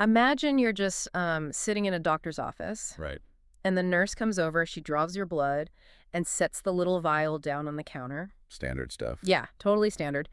Imagine you're just sitting in a doctor's office, Right. and the nurse comes over, she draws your blood, and sets the little vial down on the counter. Standard stuff. Yeah, totally standard.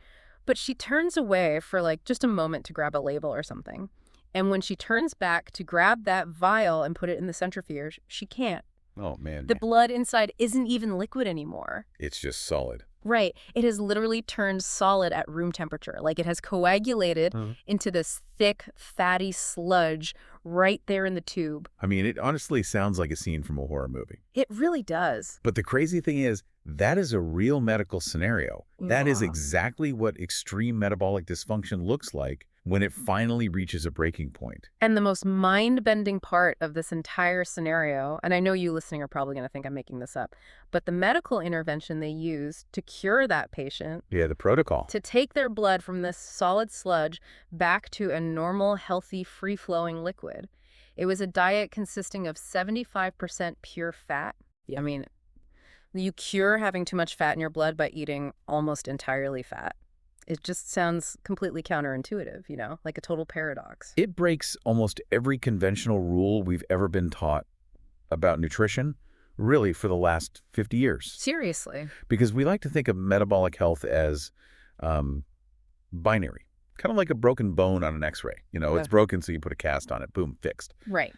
But she turns away for like just a moment to grab a label or something. And when she turns back to grab that vial and put it in the centrifuge, she can't. Oh, man. The blood inside isn't even liquid anymore. It's just solid. Right. It has literally turned solid at room temperature. Like it has coagulated into this thick, fatty sludge right there in the tube. I mean, it honestly sounds like a scene from a horror movie. It really does. But the crazy thing is, that is a real medical scenario. That is Yeah. exactly what extreme metabolic dysfunction looks like when it finally reaches a breaking point. And the most mind-bending part of this entire scenario, and I know you listening are probably going to think I'm making this up, but the medical intervention they used to cure that patient, Yeah, the protocol. to take their blood from this solid sludge back to a normal, healthy, free-flowing liquid. It was a diet consisting of 75% pure fat. I mean, you cure having too much fat in your blood by eating almost entirely fat. It just sounds completely counterintuitive, like a total paradox. It breaks almost every conventional rule we've ever been taught about nutrition, really, for the last 50 years. Seriously. Because we like to think of metabolic health as binary, kind of like a broken bone on an x-ray. It's broken, so you put a cast on it, boom, fixed. Right.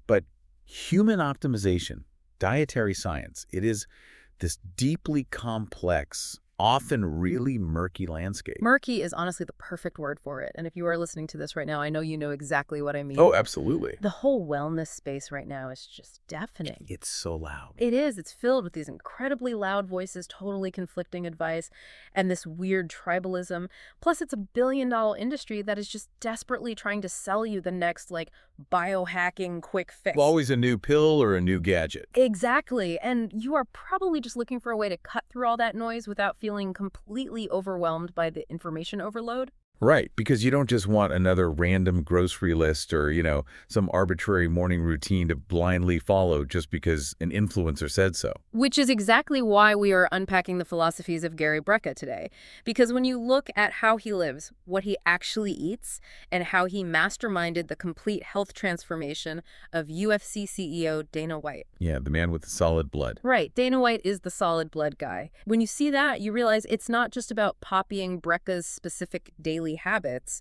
But human optimization, dietary science, it is this deeply complex, often really murky landscape. Murky is honestly the perfect word for it. And if you are listening to this right now, I know you know exactly what I mean. Oh, absolutely. The whole wellness space right now is just deafening. It's so loud. It is. It's filled with these incredibly loud voices, totally conflicting advice, and this weird tribalism. Plus, it's a billion-dollar industry that is just desperately trying to sell you the next, biohacking quick fix. Well, always a new pill or a new gadget. Exactly. And you are probably just looking for a way to cut through all that noise without feeling completely overwhelmed by the information overload. Right, because you don't just want another random grocery list or, some arbitrary morning routine to blindly follow just because an influencer said so. Which is exactly why we are unpacking the philosophies of Gary Brecka today. Because when you look at how he lives, what he actually eats, and how he masterminded the complete health transformation of UFC CEO Dana White. Yeah, the man with the solid blood. Right, Dana White is the solid blood guy. When you see that, you realize it's not just about copying Brecka's specific daily habits.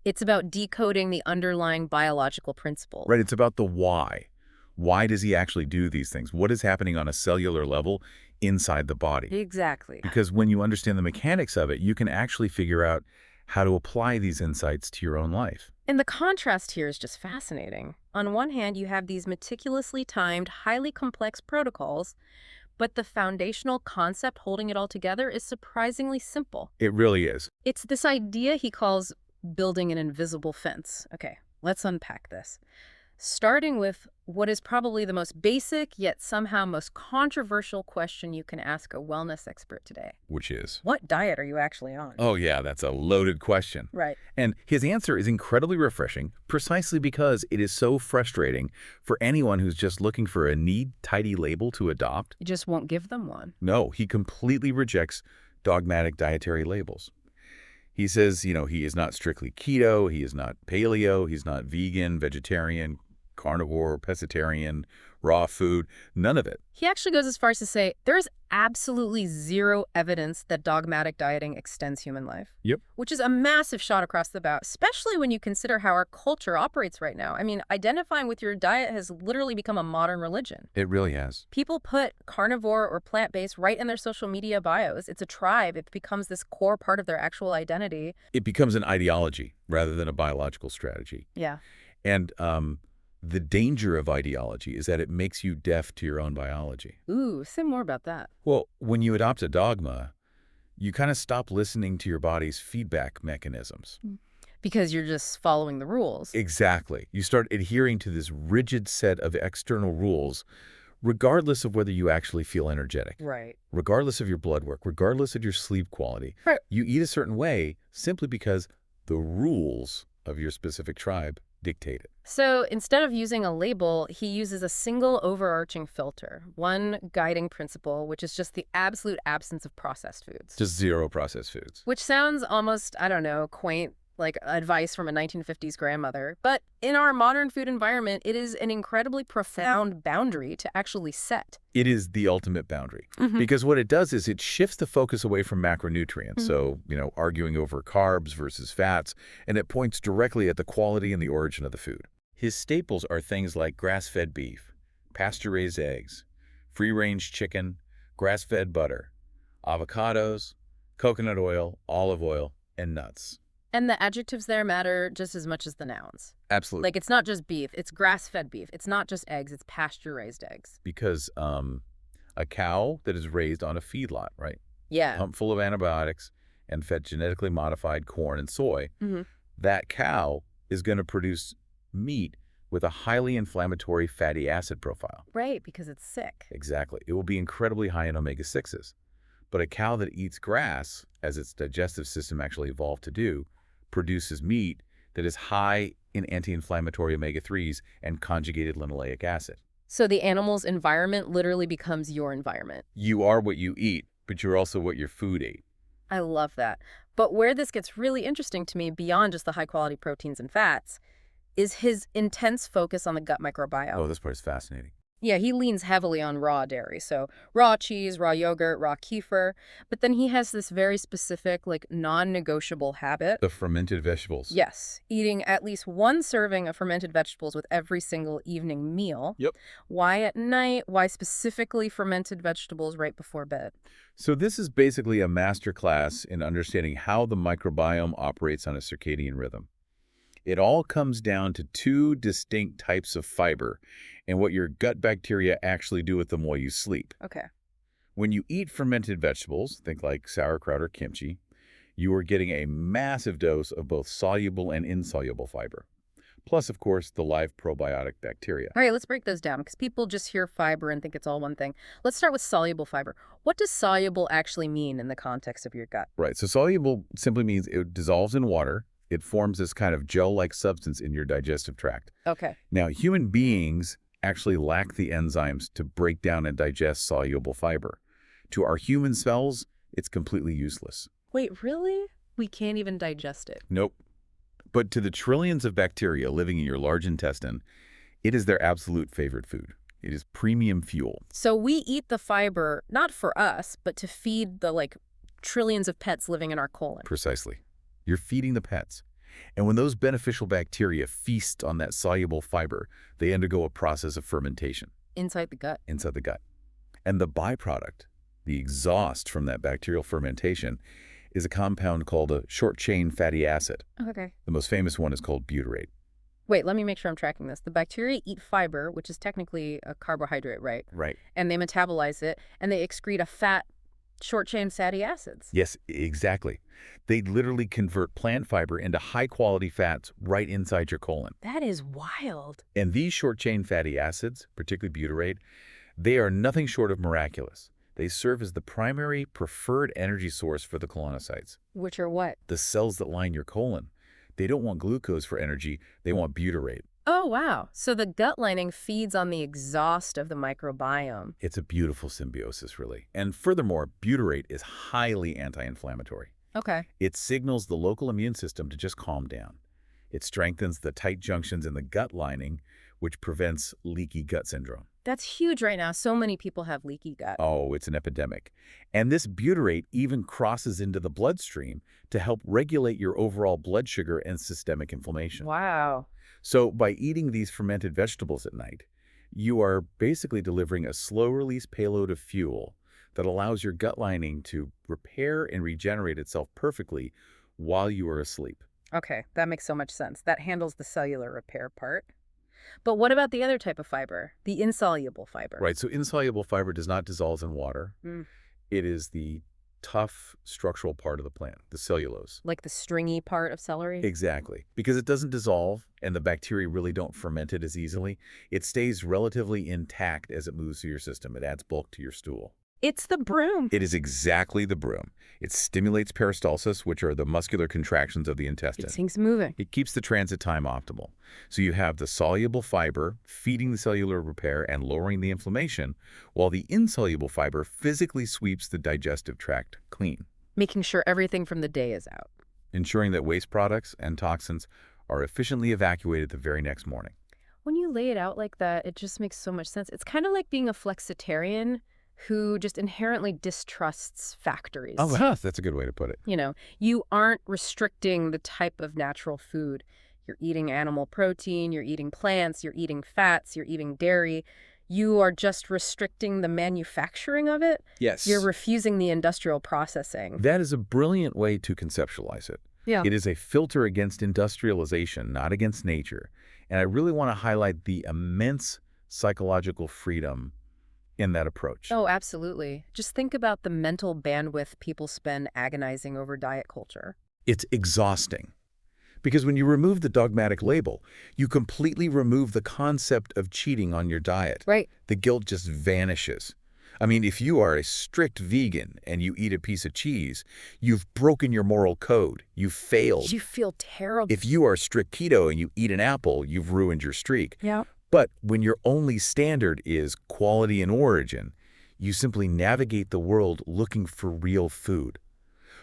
It's about decoding the underlying biological principle. Right, it's about the why. Why does he actually do these things? What is happening on a cellular level inside the body? Exactly. Because when you understand the mechanics of it, you can actually figure out how to apply these insights to your own life. And the contrast here is just fascinating. On one hand, you have these meticulously timed, highly complex protocols, but the foundational concept holding it all together is surprisingly simple. It really is. It's this idea he calls building an invisible fence. Okay, let's unpack this. Starting with what is probably the most basic, yet somehow most controversial question you can ask a wellness expert today. Which is? What diet are you actually on? Oh, yeah, that's a loaded question. Right. And his answer is incredibly refreshing precisely because it is so frustrating for anyone who's just looking for a neat, tidy label to adopt. You just won't give them one. No, he completely rejects dogmatic dietary labels. He says, he is not strictly keto, he is not paleo, he's not vegan, vegetarian, carnivore, pescatarian, raw food, none of it. He actually goes as far as to say there is absolutely zero evidence that dogmatic dieting extends human life. Yep. Which is a massive shot across the bow, especially when you consider how our culture operates right now. I mean, identifying with your diet has literally become a modern religion. It really has. People put carnivore or plant-based right in their social media bios. It's a tribe. It becomes this core part of their actual identity. It becomes an ideology rather than a biological strategy. Yeah. And the danger of ideology is that it makes you deaf to your own biology. Ooh, say more about that. Well, when you adopt a dogma, you kind of stop listening to your body's feedback mechanisms. Because you're just following the rules. Exactly. You start adhering to this rigid set of external rules, regardless of whether you actually feel energetic. Right. Regardless of your blood work, regardless of your sleep quality. Right. You eat a certain way simply because the rules of your specific tribe dictate it. So instead of using a label, he uses a single overarching filter, one guiding principle, which is just the absolute absence of processed foods. Just zero processed foods. Which sounds almost, I don't know, quaint, like advice from a 1950s grandmother. But in our modern food environment, it is an incredibly profound boundary to actually set. It is the ultimate boundary. Hmm. Because what it does is it shifts the focus away from macronutrients, so, arguing over carbs versus fats, and it points directly at the quality and the origin of the food. His staples are things like grass-fed beef, pasture-raised eggs, free-range chicken, grass-fed butter, avocados, coconut oil, olive oil, and nuts. And the adjectives there matter just as much as the nouns. Absolutely. Like, it's not just beef, it's grass-fed beef. It's not just eggs, it's pasture-raised eggs. Because a cow that is raised on a feedlot, right? Yeah. Pumped full of antibiotics and fed genetically modified corn and soy, that cow is going to produce meat with a highly inflammatory fatty acid profile. Right, because it's sick. Exactly. It will be incredibly high in omega-6s. But a cow that eats grass, as its digestive system actually evolved to do, produces meat that is high in anti-inflammatory omega-3s and conjugated linoleic acid. So the animal's environment literally becomes your environment. You are what you eat, but you're also what your food ate. I love that. But where this gets really interesting to me, beyond just the high-quality proteins and fats, is his intense focus on the gut microbiome. Oh, this part is fascinating. Yeah, he leans heavily on raw dairy, so raw cheese, raw yogurt, raw kefir. But then he has this very specific, like, non-negotiable habit. The fermented vegetables. Yes, eating at least one serving of fermented vegetables with every single evening meal. Yep. Why at night? Why specifically fermented vegetables right before bed? So this is basically a masterclass in understanding how the microbiome operates on a circadian rhythm. It all comes down to two distinct types of fiber and what your gut bacteria actually do with them while you sleep. Okay. When you eat fermented vegetables, think like sauerkraut or kimchi, you are getting a massive dose of both soluble and insoluble fiber. Plus, of course, the live probiotic bacteria. All right, let's break those down because people just hear fiber and think it's all one thing. Let's start with soluble fiber. What does soluble actually mean in the context of your gut? Right, so soluble simply means it dissolves in water. It forms this kind of gel-like substance in your digestive tract. Okay. Now, human beings actually lack the enzymes to break down and digest soluble fiber. To our human cells, it's completely useless. Wait, really? We can't even digest it? Nope. But to the trillions of bacteria living in your large intestine, it is their absolute favorite food. It is premium fuel. So we eat the fiber, not for us, but to feed the, like, trillions of pets living in our colon. Precisely. You're feeding the pets. And when those beneficial bacteria feast on that soluble fiber, they undergo a process of fermentation. Inside the gut. Inside the gut. And the byproduct, the exhaust from that bacterial fermentation, is a compound called a short-chain fatty acid. Okay. The most famous one is called butyrate. Wait, let me make sure I'm tracking this. The bacteria eat fiber, which is technically a carbohydrate, right? Right. And they metabolize it, and they excrete a fat, short-chain fatty acids. Yes, exactly. They literally convert plant fiber into high-quality fats right inside your colon. That is wild. And these short-chain fatty acids, particularly butyrate, they are nothing short of miraculous. They serve as the primary preferred energy source for the colonocytes. Which are what? The cells that line your colon. They don't want glucose for energy, they want butyrate. Oh, wow. So the gut lining feeds on the exhaust of the microbiome. It's a beautiful symbiosis, really. And furthermore, butyrate is highly anti-inflammatory. Okay. It signals the local immune system to just calm down. It strengthens the tight junctions in the gut lining, which prevents leaky gut syndrome. That's huge right now. So many people have leaky gut. Oh, it's an epidemic. And this butyrate even crosses into the bloodstream to help regulate your overall blood sugar and systemic inflammation. Wow. So by eating these fermented vegetables at night, you are basically delivering a slow-release payload of fuel that allows your gut lining to repair and regenerate itself perfectly while you are asleep. Okay, that makes so much sense. That handles the cellular repair part. But what about the other type of fiber, the insoluble fiber? Right, so insoluble fiber does not dissolve in water. It is the tough structural part of the plant, the cellulose. Like the stringy part of celery? Exactly. Because it doesn't dissolve and the bacteria really don't ferment it as easily, it stays relatively intact as it moves through your system. It adds bulk to your stool. It's the broom. It is exactly the broom. It stimulates peristalsis, which are the muscular contractions of the intestine. It things moving. It keeps the transit time optimal. So you have the soluble fiber feeding the cellular repair and lowering the inflammation, while the insoluble fiber physically sweeps the digestive tract clean. Making sure everything from the day is out. ensuring that waste products and toxins are efficiently evacuated the very next morning. When you lay it out like that, it just makes so much sense. It's kind of like being a flexitarian who just inherently distrusts Oh, factories. wow, that's a good way to put it. You aren't restricting the type of natural food. You're eating animal protein, you're eating plants, you're eating fats, you're eating dairy. You are just restricting the manufacturing of it. You're Yes. refusing the industrial processing. That is a brilliant way to conceptualize it. Yeah. It is a filter against industrialization, not against nature. And I really want to highlight the immense psychological freedom in that approach. Oh, absolutely. Just think about the mental bandwidth people spend agonizing over diet culture. It's exhausting. Because when you remove the dogmatic label, you completely remove the concept of cheating on your diet. Right. The guilt just vanishes. I mean, if you are a strict vegan and you eat a piece of cheese, you've broken your moral code. You've failed. You feel terrible. If you are strict keto and you eat an apple, you've ruined your streak. Yeah. But when your only standard is quality and origin, you simply navigate the world looking for real food,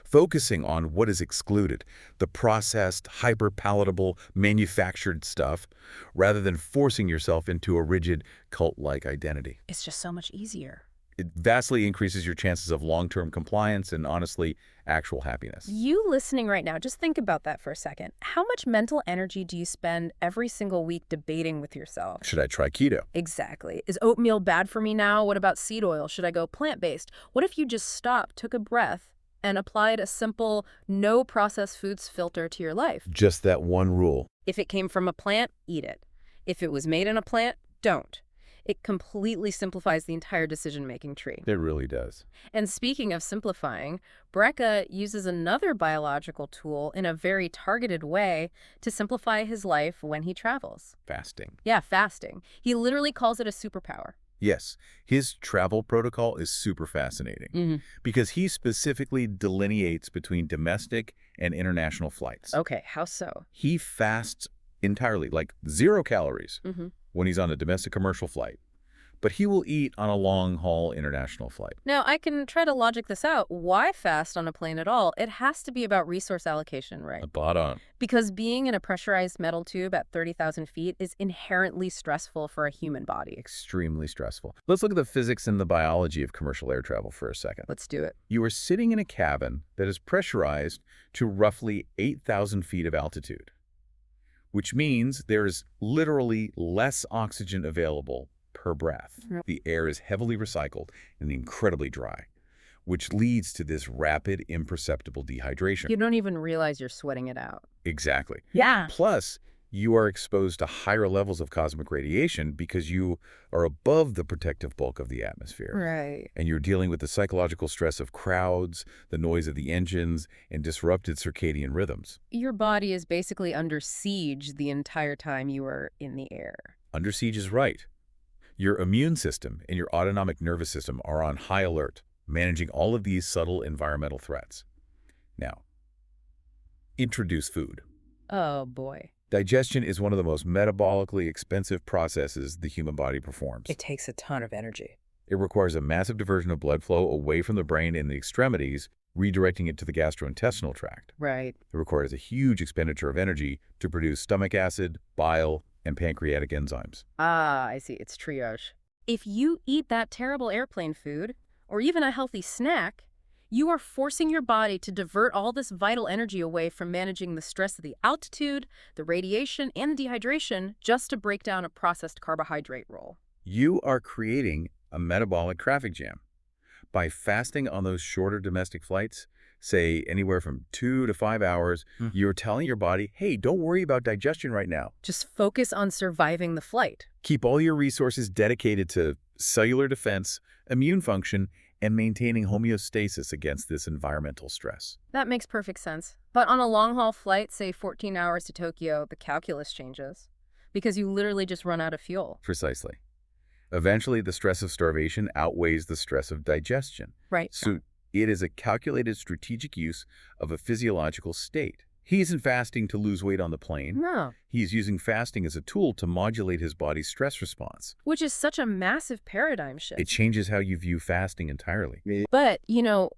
focusing on what is excluded, the processed, hyper-palatable, manufactured stuff, rather than forcing yourself into a rigid, cult-like identity. It's just so much easier. It vastly increases your chances of long-term compliance and, honestly, actual happiness. You listening right now, just think about that for a second. How much mental energy do you spend every single week debating with yourself? Should I try keto? Exactly. Is oatmeal bad for me now? What about seed oil? Should I go plant-based? What if you just stopped, took a breath, and applied a simple no processed foods filter to your life? Just that one rule. If it came from a plant, eat it. If it was made in a plant, don't. It completely simplifies the entire decision-making tree. It really does. And speaking of simplifying, Brecka uses another biological tool in a very targeted way to simplify his life when he travels. Fasting. Yeah, fasting. He literally calls it a superpower. Yes, his travel protocol is super fascinating because he specifically delineates between domestic and international flights. Okay, how so? He fasts entirely, like 0 calories, Mm-hmm. when he's on a domestic commercial flight, but he will eat on a long-haul international flight. Now, I can try to logic this out. Why fast on a plane at all? It has to be about resource allocation, right? Spot on. Because being in a pressurized metal tube at 30,000 feet is inherently stressful for a human body. Extremely stressful. Let's look at the physics and the biology of commercial air travel for a second. Let's do it. You are sitting in a cabin that is pressurized to roughly 8,000 feet of altitude, which means there is literally less oxygen available per breath. Yep. The air is heavily recycled and incredibly dry, which leads to this rapid, imperceptible dehydration. You don't even realize you're sweating it out. Exactly. Yeah. Plus, you are exposed to higher levels of cosmic radiation because you are above the protective bulk of the atmosphere. Right. And you're dealing with the psychological stress of crowds, the noise of the engines, and disrupted circadian rhythms. Your body is basically under siege the entire time you are in the air. Under siege is right. Your immune system and your autonomic nervous system are on high alert, managing all of these subtle environmental threats. Now, introduce food. Oh, boy. Digestion is one of the most metabolically expensive processes the human body performs. It takes a ton of energy. It requires a massive diversion of blood flow away from the brain and the extremities, redirecting it to the gastrointestinal tract. Right. It requires a huge expenditure of energy to produce stomach acid, bile, and pancreatic enzymes. Ah, I see. It's triage. If you eat that terrible airplane food, or even a healthy snack, you are forcing your body to divert all this vital energy away from managing the stress of the altitude, the radiation, and the dehydration just to break down a processed carbohydrate roll. You are creating a metabolic traffic jam. By fasting on those shorter domestic flights, say anywhere from 2 to 5 hours, you're telling your body, hey, don't worry about digestion right now. Just focus on surviving the flight. Keep all your resources dedicated to cellular defense, immune function, and maintaining homeostasis against this environmental stress. That makes perfect sense. But on a long-haul flight, say 14 hours to Tokyo, the calculus changes because you literally just run out of fuel. Precisely. Eventually, the stress of starvation outweighs the stress of digestion. Right. So it is a calculated strategic use of a physiological state. He isn't fasting to lose weight on the plane. No. He's using fasting as a tool to modulate his body's stress response. Which is such a massive paradigm shift. It changes how you view fasting entirely. But,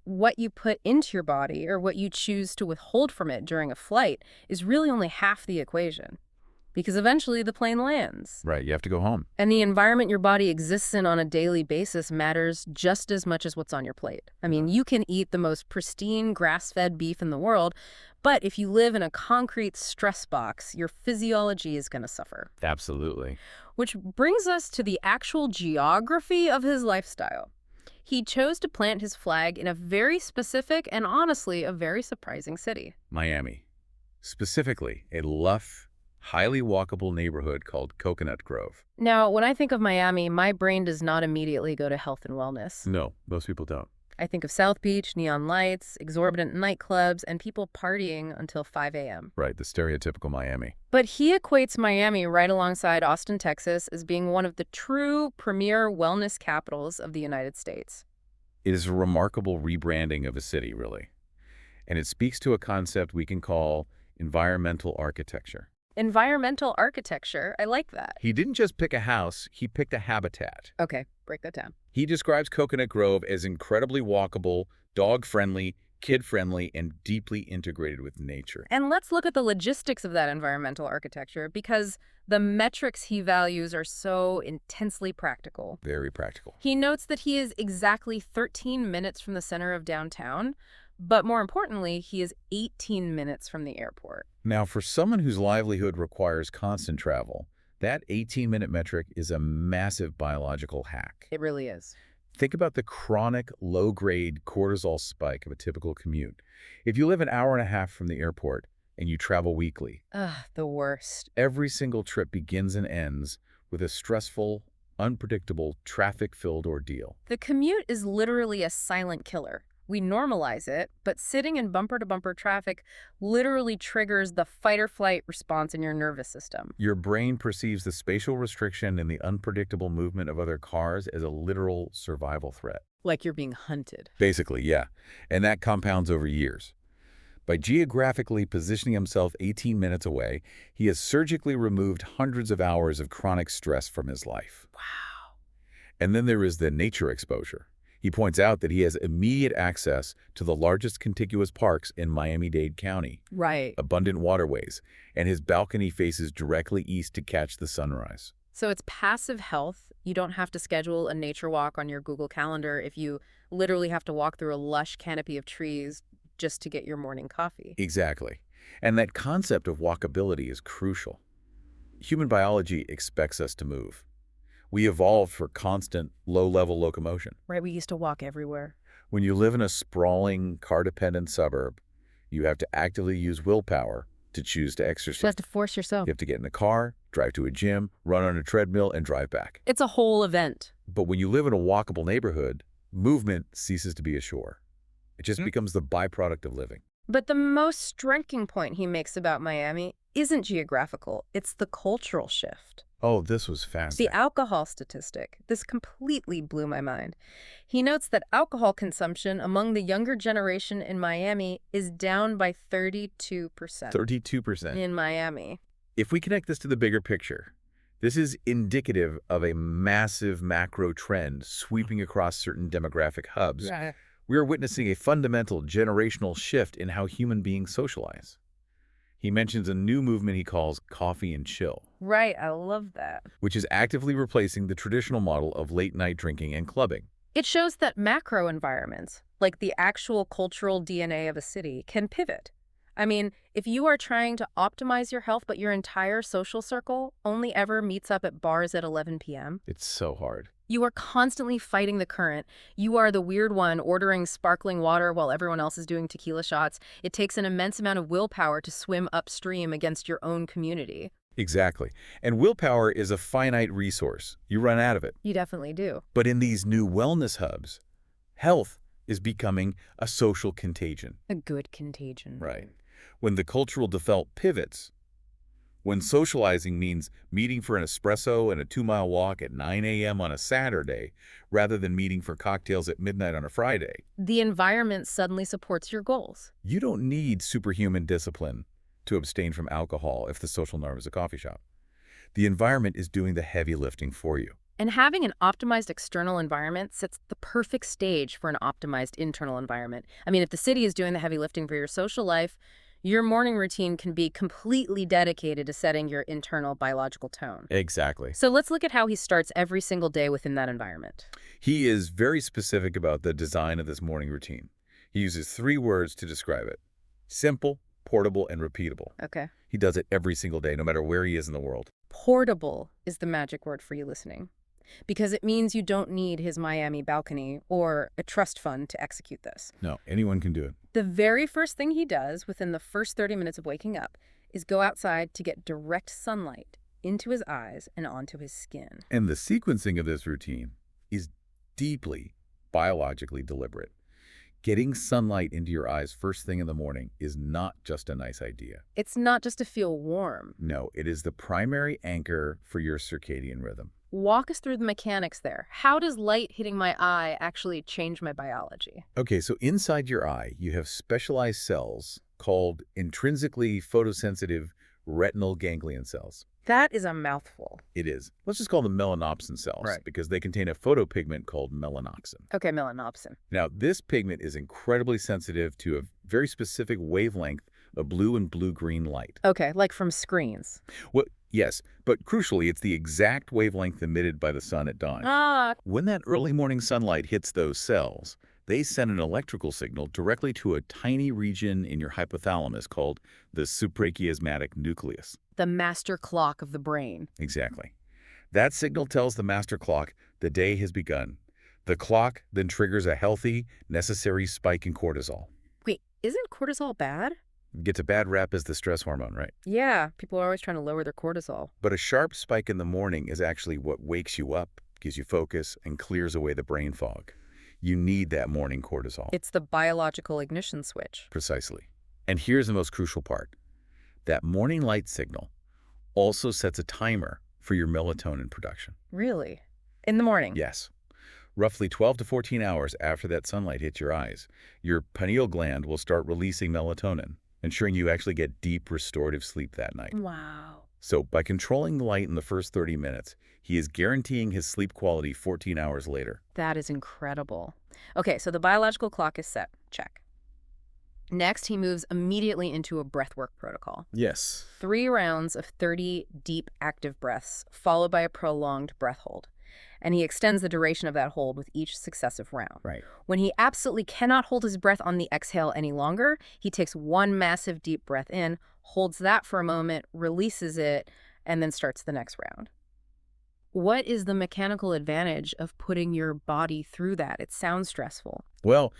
what you put into your body or what you choose to withhold from it during a flight is really only half the equation. Because eventually the plane lands. Right, you have to go home. And the environment your body exists in on a daily basis matters just as much as what's on your plate. I mean, you can eat the most pristine grass-fed beef in the world, but if you live in a concrete stress box, your physiology is going to suffer. Absolutely. Which brings us to the actual geography of his lifestyle. He chose to plant his flag in a very specific and honestly a very surprising city. Miami. Specifically, a lush, highly walkable neighborhood called Coconut Grove. Now, when I think of Miami, my brain does not immediately go to health and wellness. No, most people don't. I think of South Beach, neon lights, exorbitant nightclubs, and people partying until 5 a.m. Right, the stereotypical Miami. But he equates Miami right alongside Austin, Texas, as being one of the true premier wellness capitals of the United States. It is a remarkable rebranding of a city, really. And it speaks to a concept we can call environmental architecture. Environmental architecture, I like that. He didn't just pick a house, he picked a habitat. Okay, break that down. He describes Coconut Grove as incredibly walkable, dog-friendly, kid-friendly, and deeply integrated with nature. And let's look at the logistics of that environmental architecture, because the metrics he values are so intensely practical. Very practical. He notes that he is exactly 13 minutes from the center of downtown, but more importantly, he is 18 minutes from the airport. Now, for someone whose livelihood requires constant travel, that 18-minute metric is a massive biological hack. It really is. Think about the chronic, low-grade cortisol spike of a typical commute. If you live an hour and a half from the airport and you travel weekly, Ugh, the worst. every single trip begins and ends with a stressful, unpredictable, traffic-filled ordeal. The commute is literally a silent killer. We normalize it, but sitting in bumper-to-bumper traffic literally triggers the fight-or-flight response in your nervous system. Your brain perceives the spatial restriction and the unpredictable movement of other cars as a literal survival threat. Like you're being hunted. Basically, yeah. And that compounds over years. By geographically positioning himself 18 minutes away, he has surgically removed hundreds of hours of chronic stress from his life. Wow. And then there is the nature exposure. He points out that he has immediate access to the largest contiguous parks in Miami-Dade County, Right. abundant waterways, and his balcony faces directly east to catch the sunrise. So it's passive health. You don't have to schedule a nature walk on your Google Calendar if you literally have to walk through a lush canopy of trees just to get your morning coffee. Exactly. And that concept of walkability is crucial. Human biology expects us to move. We evolved for constant, low-level locomotion. Right, we used to walk everywhere. When you live in a sprawling, car-dependent suburb, you have to actively use willpower to choose to exercise. You have to force yourself. You have to get in a car, drive to a gym, run on a treadmill, and drive back. It's a whole event. But when you live in a walkable neighborhood, movement ceases to be a chore. It just becomes the byproduct of living. But the most striking point he makes about Miami isn't geographical. It's the cultural shift. Oh, this was It's fascinating. the alcohol statistic. This completely blew my mind. He notes that alcohol consumption among the younger generation in Miami is down by 32%. 32%. In Miami. If we connect this to the bigger picture, this is indicative of a massive macro trend sweeping across certain demographic hubs. Right. We are witnessing a fundamental generational shift in how human beings socialize. He mentions a new movement he calls coffee and chill, Right, I love that. which is actively replacing the traditional model of late-night drinking and clubbing. It shows that macro environments, like the actual cultural DNA of a city, can pivot. I mean, if you are trying to optimize your health, but your entire social circle only ever meets up at bars at 11 p.m., It's so hard. you are constantly fighting the current. You are the weird one ordering sparkling water while everyone else is doing tequila shots. It takes an immense amount of willpower to swim upstream against your own community. Exactly. And willpower is a finite resource. You run out of it. You definitely do. But in these new wellness hubs, health is becoming a social contagion. A good contagion. Right. When the cultural default pivots, when socializing means meeting for an espresso and a 2-mile walk at 9 a.m. on a Saturday, rather than meeting for cocktails at midnight on a Friday, The environment suddenly supports your goals. you don't need superhuman discipline to abstain from alcohol if the social norm is a coffee shop. The environment is doing the heavy lifting for you. And having an optimized external environment sets the perfect stage for an optimized internal environment. I mean, if the city is doing the heavy lifting for your social life, your morning routine can be completely dedicated to setting your internal biological tone. Exactly. So let's look at how he starts every single day within that environment. He is very specific about the design of this morning routine. He uses 3 words to describe it: simple, portable, and repeatable. Okay. He does it every single day, no matter where he is in the world. Portable is the magic word for you listening, because it means you don't need his Miami balcony or a trust fund to execute this. No, anyone can do it. The very first thing he does within the first 30 minutes of waking up is go outside to get direct sunlight into his eyes and onto his skin. And the sequencing of this routine is deeply biologically deliberate. Getting sunlight into your eyes first thing in the morning is not just a nice idea. It's not just to feel warm. No, it is the primary anchor for your circadian rhythm. Walk us through the mechanics there. How does light hitting my eye actually change my biology? Okay, so inside your eye, you have specialized cells called intrinsically photosensitive retinal ganglion cells. That is a mouthful. It is. Let's just call them melanopsin cells, Right. because they contain a photopigment called melanoxin. Okay, melanopsin. Now, this pigment is incredibly sensitive to a very specific wavelength of blue and blue-green light. Okay, like from screens. Well, yes, but crucially, it's the exact wavelength emitted by the sun at dawn. Ah, When that early morning sunlight hits those cells, they send an electrical signal directly to a tiny region in your hypothalamus called the suprachiasmatic nucleus. the master clock of the brain. Exactly. That signal tells the master clock the day has begun. The clock then triggers a healthy, necessary spike in cortisol. Wait, isn't cortisol bad? Gets a bad rap as the stress hormone, right? Yeah, people are always trying to lower their cortisol. But a sharp spike in the morning is actually what wakes you up, gives you focus, and clears away the brain fog. You need that morning cortisol. It's the biological ignition switch. Precisely. And here's the most crucial part. That morning light signal also sets a timer for your melatonin production. Really? In the morning? Yes. Roughly 12 to 14 hours after that sunlight hits your eyes, your pineal gland will start releasing melatonin, ensuring you actually get deep restorative sleep that night. Wow. So by controlling the light in the first 30 minutes, he is guaranteeing his sleep quality 14 hours later. That is incredible. Okay, so the biological clock is set. Check. Next, he moves immediately into a breathwork protocol. Yes. 3 rounds of 30 deep, active breaths, followed by a prolonged breath hold. And he extends the duration of that hold with each successive round. Right. When he absolutely cannot hold his breath on the exhale any longer, he takes one massive deep breath in, holds that for a moment, releases it, and then starts the next round. What is the mechanical advantage of putting your body through that? It sounds stressful. Well,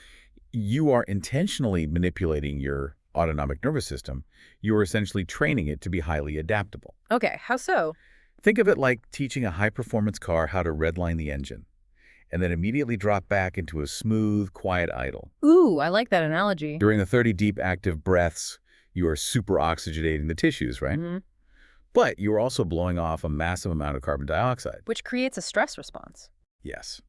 you are intentionally manipulating your autonomic nervous system. You are essentially training it to be highly adaptable. Okay, how so? Think of it like teaching a high-performance car how to redline the engine, and then immediately drop back into a smooth, quiet idle. Ooh, I like that analogy. During the 30 deep active breaths, you are super oxygenating the tissues, right? Mhm. But you are also blowing off a massive amount of carbon dioxide. Which creates a stress response. Yes.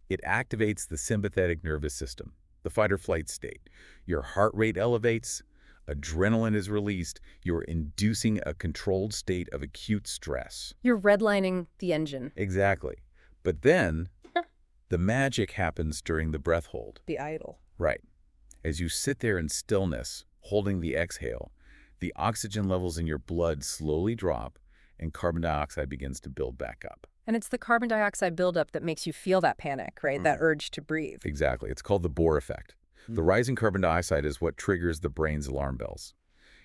It activates the sympathetic nervous system, the fight-or-flight state. Your heart rate elevates, adrenaline is released, you're inducing a controlled state of acute stress. You're redlining the engine. Exactly. But then, the magic happens during the breath hold. The idle. Right. As you sit there in stillness, holding the exhale, the oxygen levels in your blood slowly drop and carbon dioxide begins to build back up. And it's the carbon dioxide buildup that makes you feel that panic, right? That urge to breathe. Exactly. It's called the Bohr effect. The rising carbon dioxide is what triggers the brain's alarm bells.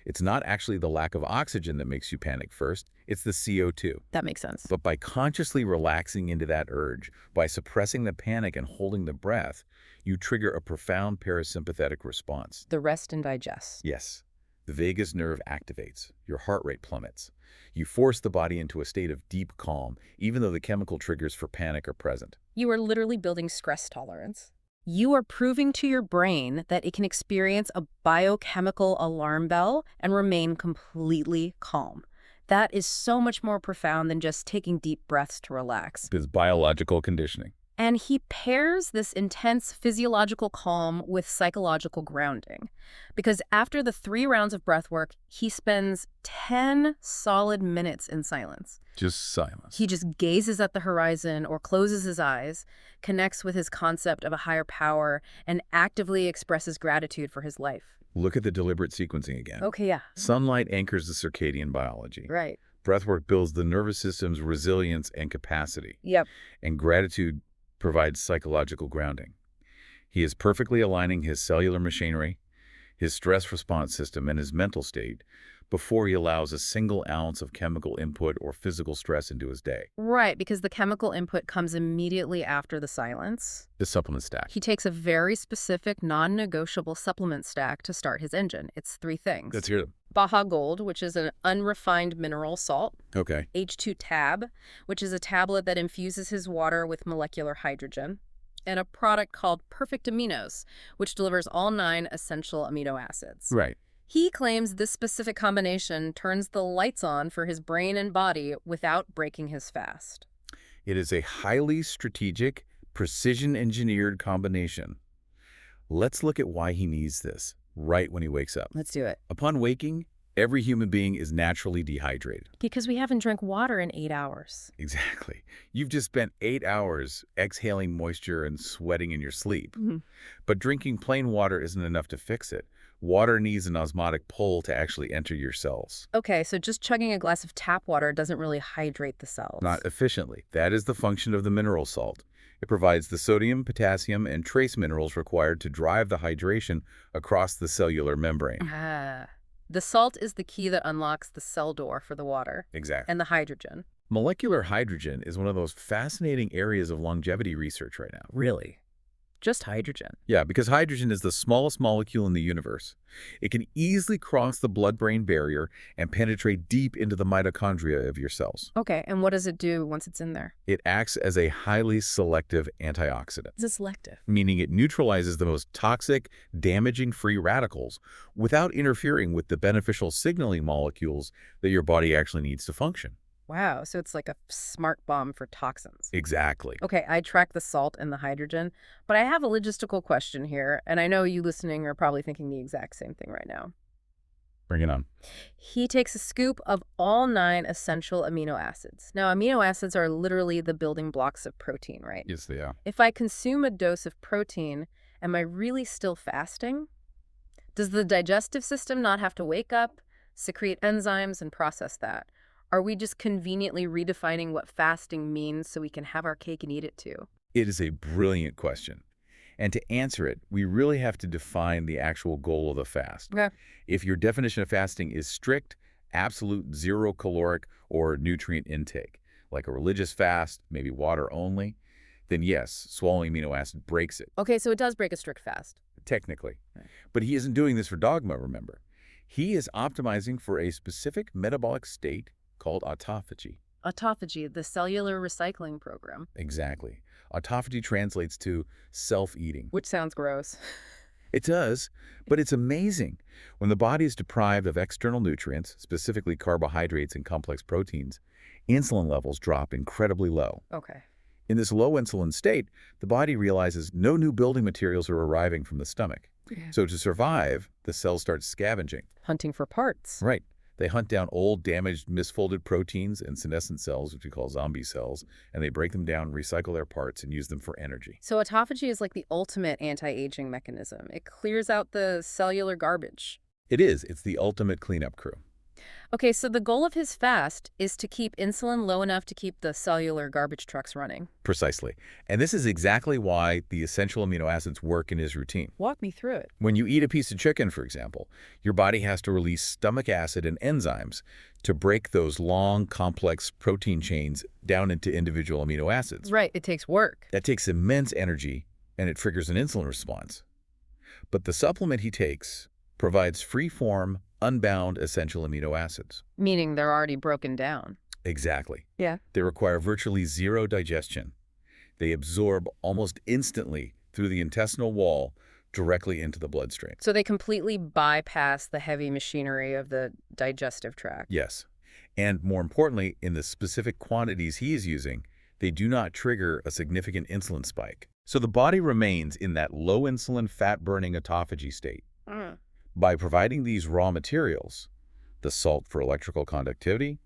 It's not actually the lack of oxygen that makes you panic first, it's the CO2. That makes sense. But by consciously relaxing into that urge, by suppressing the panic and holding the breath, you trigger a profound parasympathetic response. The rest and digest. Yes. The vagus nerve activates. Your heart rate plummets. You force the body into a state of deep calm, even though the chemical triggers for panic are present. You are literally building stress tolerance. You are proving to your brain that it can experience a biochemical alarm bell and remain completely calm. That is so much more profound than just taking deep breaths to relax. It's biological conditioning. And he pairs this intense physiological calm with psychological grounding. Because after the 3 rounds of breath work, he spends 10 solid minutes in silence. Just silence. He just gazes at the horizon or closes his eyes, connects with his concept of a higher power, and actively expresses gratitude for his life. Look at the deliberate sequencing again. Okay, yeah. Sunlight anchors the circadian biology. Right. Breathwork builds the nervous system's resilience and capacity. Yep. And gratitude provides psychological grounding. He is perfectly aligning his cellular machinery, his stress response system, and his mental state before he allows a single ounce of chemical input or physical stress into his day. Right, because the chemical input comes immediately after the silence. The supplement stack. He takes a very specific, non-negotiable supplement stack to start his engine. It's 3 things. Let's hear them. Baja Gold, which is an unrefined mineral salt. Okay. H2 Tab, which is a tablet that infuses his water with molecular hydrogen. And a product called Perfect Aminos, which delivers all 9 essential amino acids. Right. He claims this specific combination turns the lights on for his brain and body without breaking his fast. It is a highly strategic, precision-engineered combination. Let's look at why he needs this right when he wakes up. Let's do it. Upon waking, every human being is naturally dehydrated. Because we haven't drank water in 8 hours. Exactly. You've just spent 8 hours exhaling moisture and sweating in your sleep. But drinking plain water isn't enough to fix it. Water needs an osmotic pull to actually enter your cells. Okay, so just chugging a glass of tap water doesn't really hydrate the cells. Not efficiently. That is the function of the mineral salt. It provides the sodium, potassium, and trace minerals required to drive the hydration across the cellular membrane. The salt is the key that unlocks the cell door for the water. Exactly. And the hydrogen. Molecular hydrogen is one of those fascinating areas of longevity research right now. Really? Just hydrogen? Yeah, because hydrogen is the smallest molecule in the universe. It can easily cross the blood-brain barrier and penetrate deep into the mitochondria of your cells. Okay, and what does it do once it's in there? It acts as a highly selective antioxidant. Is it selective? Meaning it neutralizes the most toxic, damaging free radicals without interfering with the beneficial signaling molecules that your body actually needs to function. Wow, so it's like a smart bomb for toxins. Exactly. Okay, I track the salt and the hydrogen, but I have a logistical question here, and I know you listening are probably thinking the exact same thing right now. Bring it on. He takes a scoop of all 9 essential amino acids. Now, amino acids are literally the building blocks of protein, right? Yes, they are. If I consume a dose of protein, am I really still fasting? Does the digestive system not have to wake up, secrete enzymes, and process that? Are we just conveniently redefining what fasting means so we can have our cake and eat it too? It is a brilliant question. And to answer it, we really have to define the actual goal of the fast. Okay. If your definition of fasting is strict, absolute zero caloric or nutrient intake, like a religious fast, maybe water only, then yes, swallowing amino acid breaks it, Okay, so it does break a strict fast. technically. Right. But he isn't doing this for dogma, remember. He is optimizing for a specific metabolic state called autophagy. Autophagy, the cellular recycling program. Exactly. Autophagy translates to self-eating. Which sounds gross. It does, but it's amazing. When the body is deprived of external nutrients, specifically carbohydrates and complex proteins, insulin levels drop incredibly low. Okay. In this low insulin state, the body realizes no new building materials are arriving from the stomach. Yeah. So to survive, the cells start scavenging. Hunting for parts. Right. They hunt down old, damaged, misfolded proteins and senescent cells, which we call zombie cells, and they break them down, recycle their parts, and use them for energy. So autophagy is like the ultimate anti-aging mechanism. It clears out the cellular garbage. It is. It's the ultimate cleanup crew. Okay, so the goal of his fast is to keep insulin low enough to keep the cellular garbage trucks running. Precisely. And this is exactly why the essential amino acids work in his routine. Walk me through it. When you eat a piece of chicken, for example, your body has to release stomach acid and enzymes to break those long, complex protein chains down into individual amino acids. Right, it takes work. That takes immense energy, and it triggers an insulin response. But the supplement he takes provides free-form, unbound essential amino acids. Meaning they're already broken down. Exactly. Yeah. They require virtually zero digestion. They absorb almost instantly through the intestinal wall directly into the bloodstream. So they completely bypass the heavy machinery of the digestive tract. Yes. And more importantly, in the specific quantities he is using, They do not trigger a significant insulin spike. So the body remains in that low insulin fat-burning autophagy state. Mm. By providing these raw materials, the salt for electrical conductivity,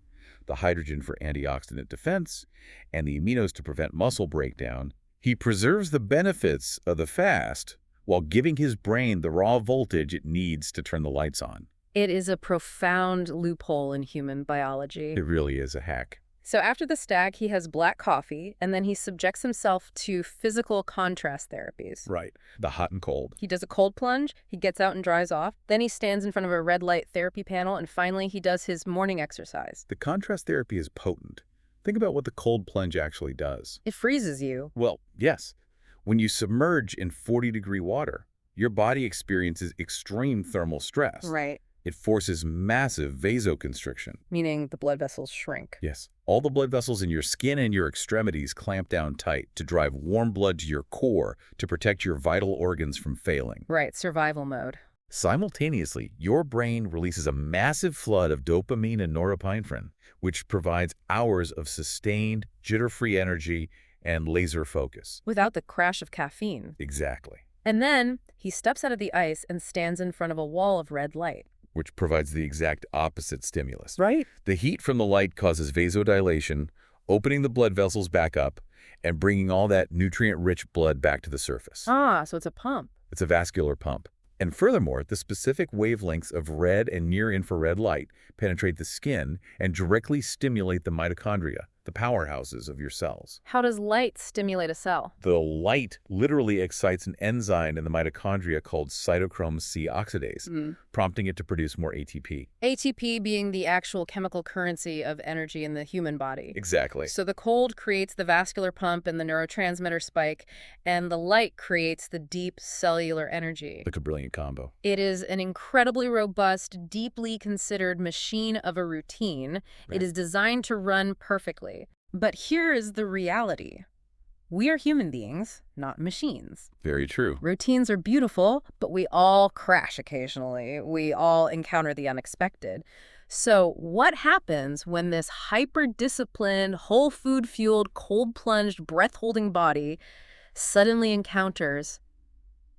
the hydrogen for antioxidant defense, and the aminos to prevent muscle breakdown, he preserves the benefits of the fast while giving his brain the raw voltage it needs to turn the lights on. It is a profound loophole in human biology. It really is a hack. So after the stag, he has black coffee, and then he subjects himself to physical contrast therapies. Right. The hot and cold. He does a cold plunge, he gets out and dries off, then he stands in front of a red light therapy panel, and finally he does his morning exercise. The contrast therapy is potent. Think about what the cold plunge actually does. It freezes you. Well, yes. When you submerge in 40-degree water, your body experiences extreme thermal stress. Right. It forces massive vasoconstriction. Meaning the blood vessels shrink. Yes. All the blood vessels in your skin and your extremities clamp down tight to drive warm blood to your core to protect your vital organs from failing. Right, survival mode. Simultaneously, your brain releases a massive flood of dopamine and norepinephrine, which provides hours of sustained, jitter-free energy and laser focus. Without the crash of caffeine. Exactly. And then he steps out of the ice and stands in front of a wall of red light. Which provides the exact opposite stimulus. Right. The heat from the light causes vasodilation, opening the blood vessels back up, and bringing all that nutrient-rich blood back to the surface. Ah, so it's a pump. It's a vascular pump. And furthermore, the specific wavelengths of red and near-infrared light penetrate the skin and directly stimulate the mitochondria, the powerhouses of your cells. How does light stimulate a cell? The light literally excites an enzyme in the mitochondria called cytochrome C oxidase, prompting it to produce more ATP. ATP being the actual chemical currency of energy in the human body. Exactly. So the cold creates the vascular pump and the neurotransmitter spike, and the light creates the deep cellular energy. Like a brilliant combo. It is an incredibly robust, deeply considered machine of a routine. Right. It is designed to run perfectly. But here is the reality. We are human beings, not machines. Very true. Routines are beautiful, but we all crash occasionally. We all encounter the unexpected. So what happens when this hyper-disciplined, whole food-fueled, cold-plunged, breath-holding body suddenly encounters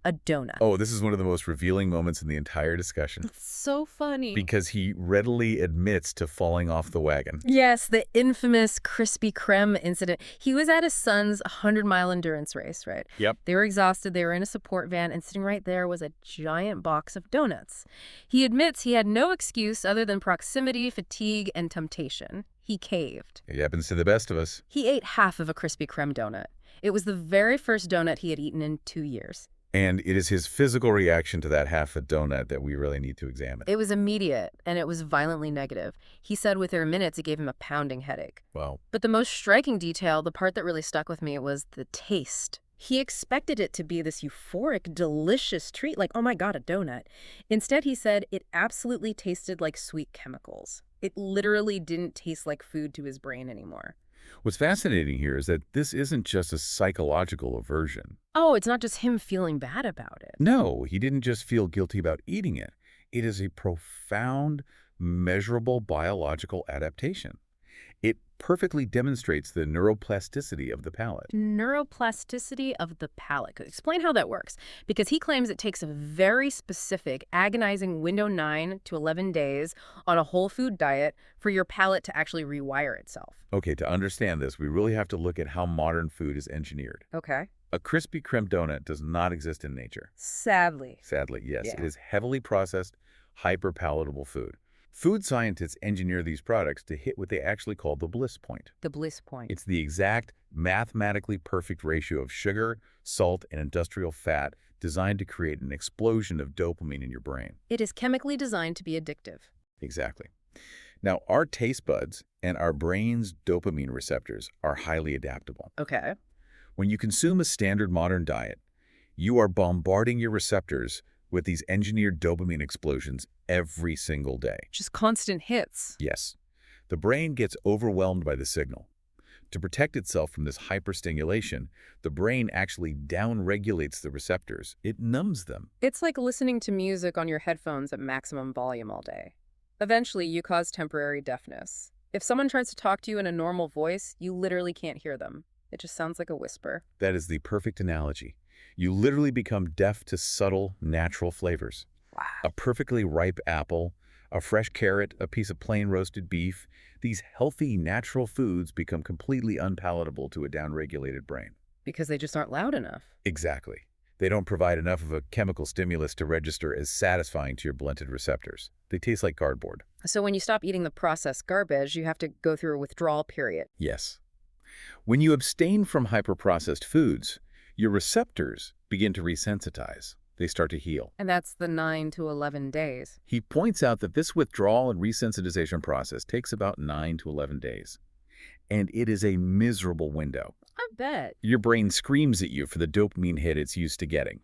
a donut? Oh, this is one of the most revealing moments in the entire discussion. It's so funny. Because he readily admits to falling off the wagon. Yes, the infamous Krispy Kreme incident. He was at his son's 100-mile endurance race, right? Yep. They were exhausted, they were in a support van, and sitting right there was a giant box of donuts. He admits he had no excuse other than proximity, fatigue, and temptation. He caved. It happens to the best of us. He ate half of a Krispy Kreme donut. It was the very first donut he had eaten in 2 years. And it is his physical reaction to that half a donut that we really need to examine. It was immediate, and it was violently negative. He said within minutes it gave him a pounding headache. Wow. But the most striking detail, the part that really stuck with me, was the taste. He expected it to be this euphoric, delicious treat, like, oh my God, a donut. Instead, he said it absolutely tasted like sweet chemicals. It literally didn't taste like food to his brain anymore. What's fascinating here is that this isn't just a psychological aversion. Oh, it's not just him feeling bad about it. No, he didn't just feel guilty about eating it. It is a profound, measurable biological adaptation. It perfectly demonstrates the neuroplasticity of the palate. Neuroplasticity of the palate. Explain how that works. Because he claims it takes a very specific, agonizing window 9 to 11 days on a whole food diet for your palate to actually rewire itself. Okay, to understand this, we really have to look at how modern food is engineered. Okay. A Krispy Kreme donut does not exist in nature. Sadly. Sadly, yes. Yeah. It is heavily processed, hyper-palatable food. Food scientists engineer these products to hit what they actually call the bliss point. The bliss point. It's the exact, mathematically perfect ratio of sugar, salt, and industrial fat designed to create an explosion of dopamine in your brain. It is chemically designed to be addictive. Exactly. Now, our taste buds and our brain's dopamine receptors are highly adaptable. Okay. When you consume a standard modern diet, you are bombarding your receptors with these engineered dopamine explosions every single day. Just constant hits. Yes. The brain gets overwhelmed by the signal. To protect itself from this hyperstimulation, the brain actually downregulates the receptors. It numbs them. It's like listening to music on your headphones at maximum volume all day. Eventually, you cause temporary deafness. If someone tries to talk to you in a normal voice, you literally can't hear them. It just sounds like a whisper. That is the perfect analogy. You literally become deaf to subtle, natural flavors. A Wow. perfectly ripe apple, a fresh carrot, a piece of plain roasted beef, these healthy, natural foods become completely unpalatable to a downregulated brain. Because they just aren't loud enough. Exactly. They don't provide enough of a chemical stimulus to register as satisfying to your blunted receptors. They taste like cardboard. So when you stop eating the processed garbage, you have to go through a withdrawal period. Yes. When you abstain from hyperprocessed foods, your receptors begin to resensitize. They start to heal. And that's the 9 to 11 days. He points out that this withdrawal and resensitization process takes about 9 to 11 days. And it is a miserable window. I bet. Your brain screams at you for the dopamine hit it's used to getting.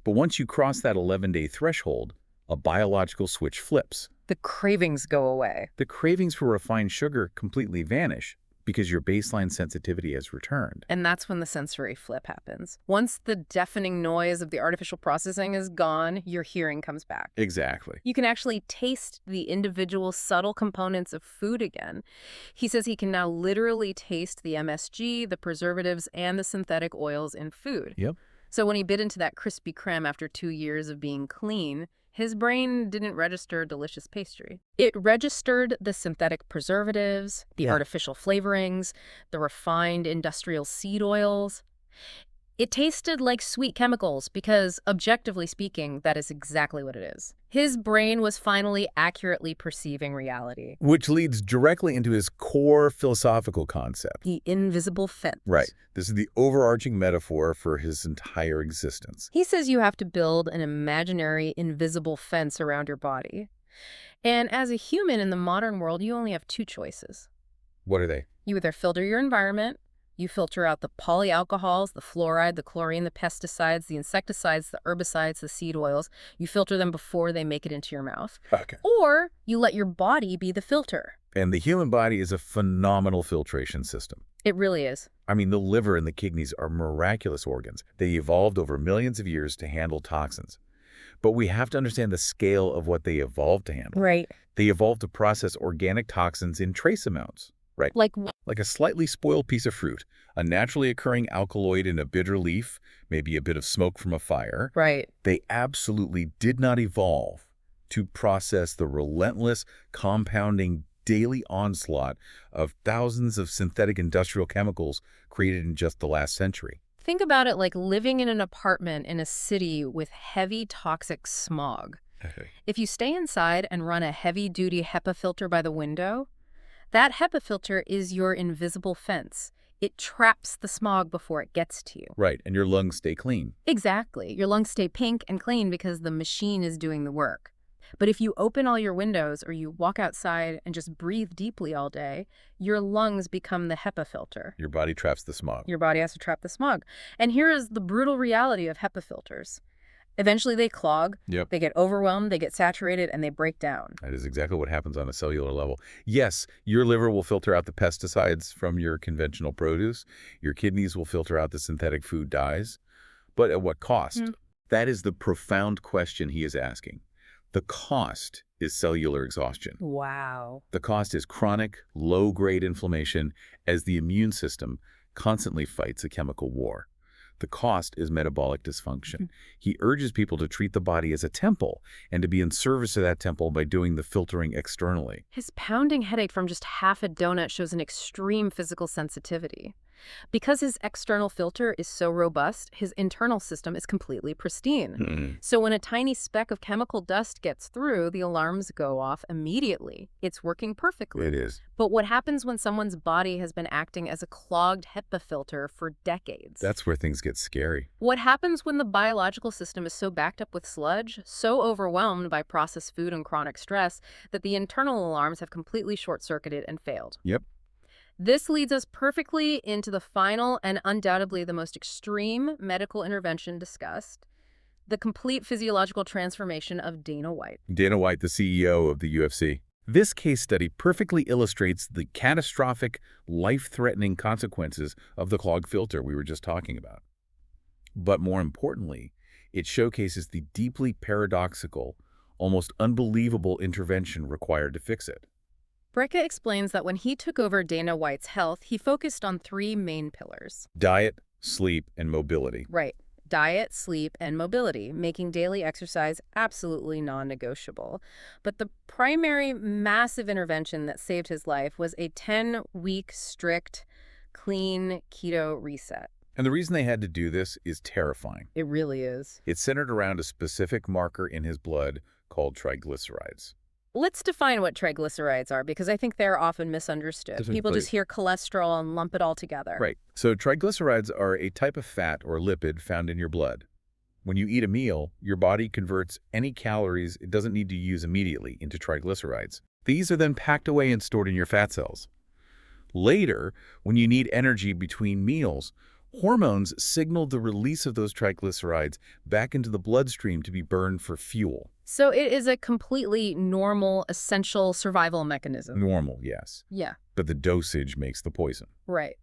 But once you cross that 11-day threshold, a biological switch flips. The cravings go away. The cravings for refined sugar completely vanish because your baseline sensitivity has returned. And that's when the sensory flip happens. Once the deafening noise of the artificial processing is gone, your hearing comes back. Exactly. You can actually taste the individual subtle components of food again. He says he can now literally taste the MSG, the preservatives, and the synthetic oils in food. Yep. So when he bit into that crispy creme after 2 years of being clean, his brain didn't register delicious pastry. It registered the synthetic preservatives, the artificial flavorings, the refined industrial seed oils. It tasted like sweet chemicals because, objectively speaking, that is exactly what it is. His brain was finally accurately perceiving reality. Which leads directly into his core philosophical concept. The invisible fence. Right. This is the overarching metaphor for his entire existence. He says you have to build an imaginary, invisible fence around your body. And as a human in the modern world, you only have 2 choices. What are they? You either filter your environment, you filter out the polyalcohols, the fluoride, the chlorine, the pesticides, the insecticides, the herbicides, the seed oils. You filter them before they make it into your mouth. Okay. Or you let your body be the filter. And the human body is a phenomenal filtration system. It really is. I mean, the liver and the kidneys are miraculous organs. They evolved over millions of years to handle toxins. But we have to understand the scale of what they evolved to handle. Right. They evolved to process organic toxins in trace amounts. Right. Like a slightly spoiled piece of fruit, a naturally occurring alkaloid in a bitter leaf, maybe a bit of smoke from a fire. Right. They absolutely did not evolve to process the relentless, compounding daily onslaught of thousands of synthetic industrial chemicals created in just the last century. Think about it like living in an apartment in a city with heavy toxic smog. If you stay inside and run a heavy-duty HEPA filter by the window, that HEPA filter is your invisible fence. It traps the smog before it gets to you. Right, and your lungs stay clean. Exactly. Your lungs stay pink and clean because the machine is doing the work. But if you open all your windows or you walk outside and just breathe deeply all day, your lungs become the HEPA filter. Your body traps the smog. Your body has to trap the smog. And here is the brutal reality of HEPA filters. Eventually they clog, Yep. they get overwhelmed, they get saturated, and they break down. That is exactly what happens on a cellular level. Yes, your liver will filter out the pesticides from your conventional produce. Your kidneys will filter out the synthetic food dyes. But at what cost? That is the profound question he is asking. The cost is cellular exhaustion. Wow. The cost is chronic, low-grade inflammation as the immune system constantly fights a chemical war. The cost is metabolic dysfunction. He urges people to treat the body as a temple and to be in service of that temple by doing the filtering externally. His pounding headache from just half a donut shows an extreme physical sensitivity. Because his external filter is so robust, his internal system is completely pristine. So when a tiny speck of chemical dust gets through, the alarms go off immediately. It's working perfectly. It is. But what happens when someone's body has been acting as a clogged HEPA filter for decades? That's where things get scary. What happens when the biological system is so backed up with sludge, so overwhelmed by processed food and chronic stress, that the internal alarms have completely short-circuited and failed? Yep. This leads us perfectly into the final and undoubtedly the most extreme medical intervention discussed, the complete physiological transformation of Dana White. Dana White, the CEO of the UFC. This case study perfectly illustrates the catastrophic, life-threatening consequences of the clogged filter we were just talking about. But more importantly, it showcases the deeply paradoxical, almost unbelievable intervention required to fix it. Brecka explains that when he took over Dana White's health, he focused on three main pillars. Diet, sleep, and mobility. Right. Diet, sleep, and mobility, making daily exercise absolutely non-negotiable. But the primary massive intervention that saved his life was a 10-week strict, clean keto reset. And the reason they had to do this is terrifying. It really is. It's centered around a specific marker in his blood called triglycerides. Let's define what triglycerides are, because I think they're often misunderstood. People just hear cholesterol and lump it all together. Right. So triglycerides are a type of fat or lipid found in your blood. When you eat a meal, your body converts any calories it doesn't need to use immediately into triglycerides. These are then packed away and stored in your fat cells. Later, when you need energy between meals, hormones signal the release of those triglycerides back into the bloodstream to be burned for fuel. So it is a completely normal, essential survival mechanism. Normal, yes. Yeah. But the dosage makes the poison. Right.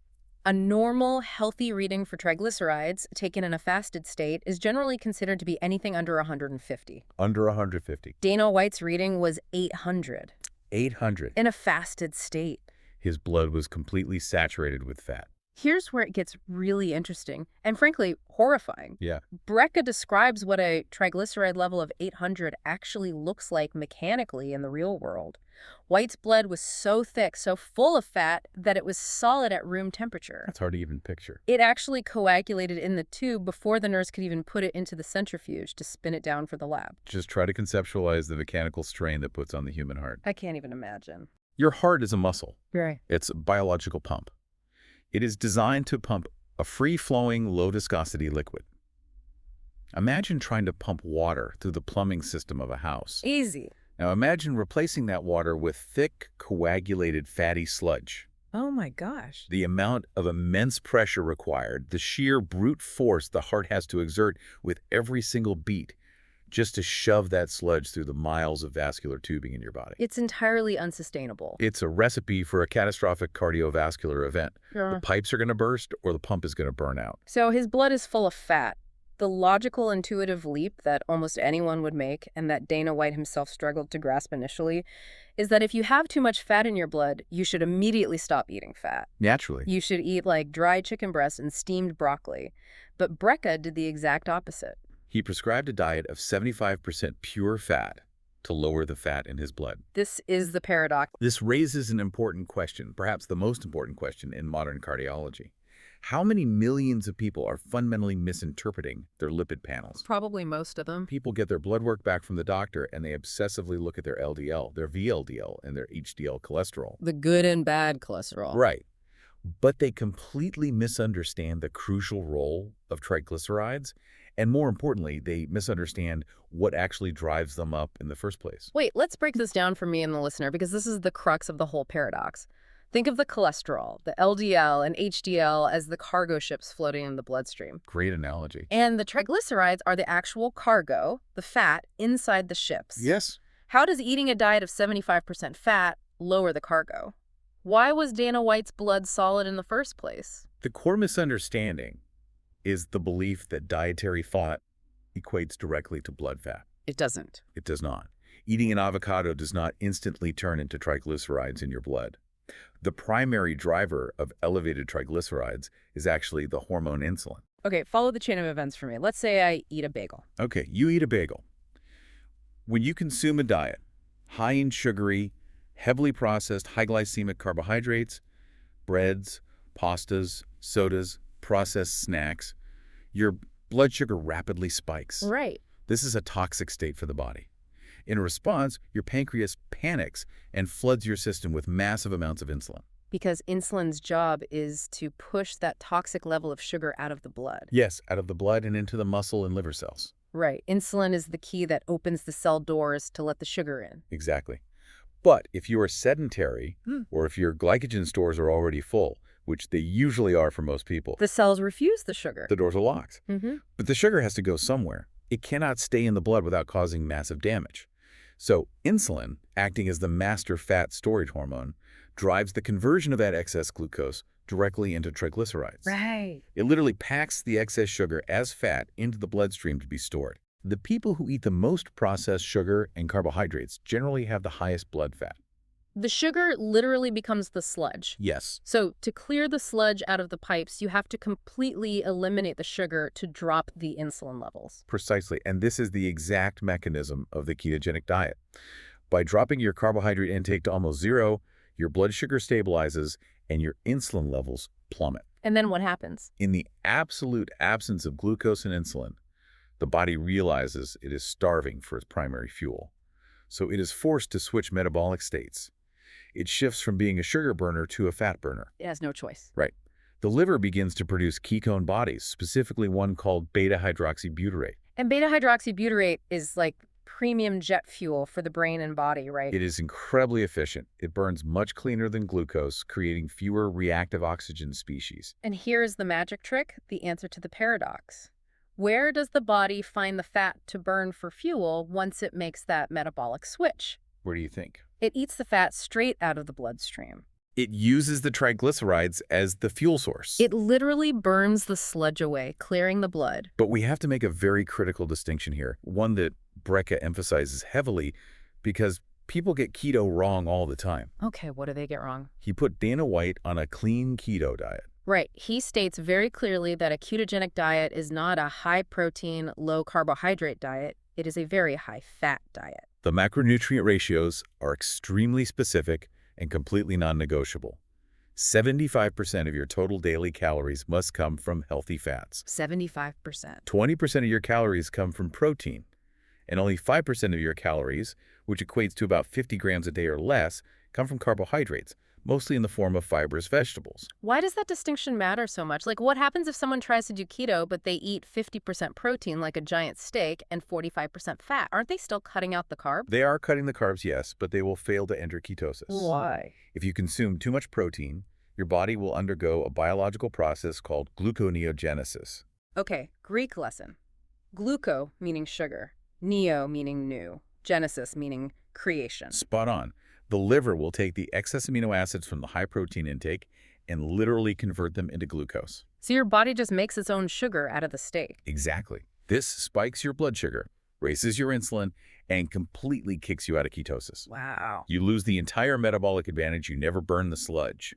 A normal, healthy reading for triglycerides, taken in a fasted state, is generally considered to be anything under 150. Under 150. Dana White's reading was 800. 800. In a fasted state. His blood was completely saturated with fat. Here's where it gets really interesting and, frankly, horrifying. Yeah. Brecka describes what a triglyceride level of 800 actually looks like mechanically in the real world. White's blood was so thick, so full of fat, that it was solid at room temperature. That's hard to even picture. It actually coagulated in the tube before the nurse could even put it into the centrifuge to spin it down for the lab. Just try to conceptualize the mechanical strain that puts on the human heart. I can't even imagine. Your heart is a muscle. Right. It's a biological pump. It is designed to pump a free-flowing, low-viscosity liquid. Imagine trying to pump water through the plumbing system of a house. Easy. Now imagine replacing that water with thick, coagulated, fatty sludge. Oh my gosh. The amount of immense pressure required, the sheer brute force the heart has to exert with every single beat, just to shove that sludge through the miles of vascular tubing in your body. It's entirely unsustainable. It's a recipe for a catastrophic cardiovascular event. The pipes are going to burst or the pump is going to burn out. So his blood is full of fat. The logical, intuitive leap that almost anyone would make, and that Dana White himself struggled to grasp initially, is that if you have too much fat in your blood, you should immediately stop eating fat. Naturally. You should eat like dried chicken breast and steamed broccoli. But Brecka did the exact opposite. He prescribed a diet of 75% pure fat to lower the fat in his blood. This is the paradox. This raises an important question, perhaps the most important question in modern cardiology. How many millions of people are fundamentally misinterpreting their lipid panels? Probably most of them. People get their blood work back from the doctor and they obsessively look at their LDL, their VLDL, and their HDL cholesterol. The good and bad cholesterol. Right. But they completely misunderstand the crucial role of triglycerides. And more importantly, they misunderstand what actually drives them up in the first place. Wait, let's break this down for me and the listener, because this is the crux of the whole paradox. Think of the cholesterol, the LDL and HDL as the cargo ships floating in the bloodstream. Great analogy. And the triglycerides are the actual cargo, the fat, inside the ships. Yes. How does eating a diet of 75% fat lower the cargo? Why was Dana White's blood solid in the first place? The core misunderstanding is the belief that dietary fat equates directly to blood fat. It doesn't. It does not. Eating an avocado does not instantly turn into triglycerides in your blood. The primary driver of elevated triglycerides is actually the hormone insulin. Okay, follow the chain of events for me. Let's say I eat a bagel. Okay, you eat a bagel. When you consume a diet high in sugary, heavily processed, high glycemic carbohydrates, breads, pastas, sodas, processed snacks, your blood sugar rapidly spikes. Right. This is a toxic state for the body. In response, your pancreas panics and floods your system with massive amounts of insulin. Because insulin's job is to push that toxic level of sugar out of the blood. Yes, out of the blood and into the muscle and liver cells. Right. Insulin is the key that opens the cell doors to let the sugar in. Exactly. But if you are sedentary, or if your glycogen stores are already full, which they usually are for most people, The cells refuse the sugar. the doors are locked. Mm-hmm. But the sugar has to go somewhere. It cannot stay in the blood without causing massive damage. So insulin, acting as the master fat storage hormone, drives the conversion of that excess glucose directly into triglycerides. Right. It literally packs the excess sugar as fat into the bloodstream to be stored. The people who eat the most processed sugar and carbohydrates generally have the highest blood fat. The sugar literally becomes the sludge. Yes. So to clear the sludge out of the pipes, you have to completely eliminate the sugar to drop the insulin levels. Precisely. And this is the exact mechanism of the ketogenic diet. By dropping your carbohydrate intake to almost zero, your blood sugar stabilizes and your insulin levels plummet. And then what happens? In the absolute absence of glucose and insulin, the body realizes it is starving for its primary fuel. So it is forced to switch metabolic states. It shifts from being a sugar burner to a fat burner. It has no choice. Right. The liver begins to produce ketone bodies, specifically one called beta-hydroxybutyrate. And beta-hydroxybutyrate is like premium jet fuel for the brain and body, right? It is incredibly efficient. It burns much cleaner than glucose, creating fewer reactive oxygen species. And here's the magic trick, the answer to the paradox. Where does the body find the fat to burn for fuel once it makes that metabolic switch? Where do you think? It eats the fat straight out of the bloodstream. It uses the triglycerides as the fuel source. It literally burns the sludge away, clearing the blood. But we have to make a very critical distinction here, one that Brecka emphasizes heavily because people get keto wrong all the time. Okay, what do they get wrong? He put Dana White on a clean keto diet. Right. He states very clearly that a ketogenic diet is not a high-protein, low-carbohydrate diet. It is a very high-fat diet. The macronutrient ratios are extremely specific and completely non-negotiable. 75% of your total daily calories must come from healthy fats. 75%. 20% of your calories come from protein, and only 5% of your calories, which equates to about 50 grams a day or less, come from carbohydrates, mostly in the form of fibrous vegetables. Why does that distinction matter so much? Like, what happens if someone tries to do keto, but they eat 50% protein, like a giant steak, and 45% fat? Aren't they still cutting out the carb? They are cutting the carbs, yes, but they will fail to enter ketosis. Why? If you consume too much protein, your body will undergo a biological process called gluconeogenesis. Okay, Greek lesson. Gluco meaning sugar, neo meaning new, genesis meaning creation. Spot on. The liver will take the excess amino acids from the high protein intake and literally convert them into glucose. So your body just makes its own sugar out of the steak. Exactly. This spikes your blood sugar, raises your insulin, and completely kicks you out of ketosis. Wow. You lose the entire metabolic advantage. You never burn the sludge.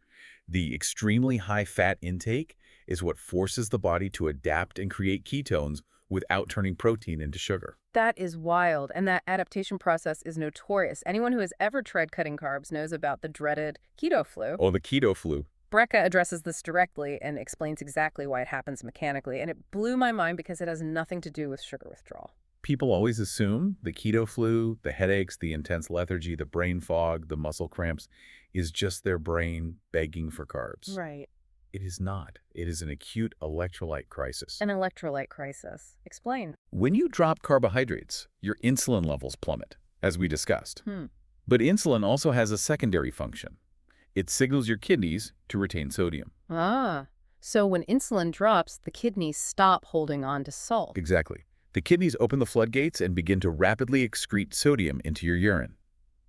The extremely high fat intake is what forces the body to adapt and create ketones without turning protein into sugar. That is wild, and that adaptation process is notorious. Anyone who has ever tried cutting carbs knows about the dreaded keto flu. Oh, the keto flu. Brecka addresses this directly and explains exactly why it happens mechanically, and it blew my mind because it has nothing to do with sugar withdrawal. People always assume the keto flu, the headaches, the intense lethargy, the brain fog, the muscle cramps, is just their brain begging for carbs. Right. It is not. It is an acute electrolyte crisis. An electrolyte crisis. Explain. When you drop carbohydrates, your insulin levels plummet, as we discussed. But insulin also has a secondary function. It signals your kidneys to retain sodium. So when insulin drops, the kidneys stop holding on to salt. Exactly. The kidneys open the floodgates and begin to rapidly excrete sodium into your urine.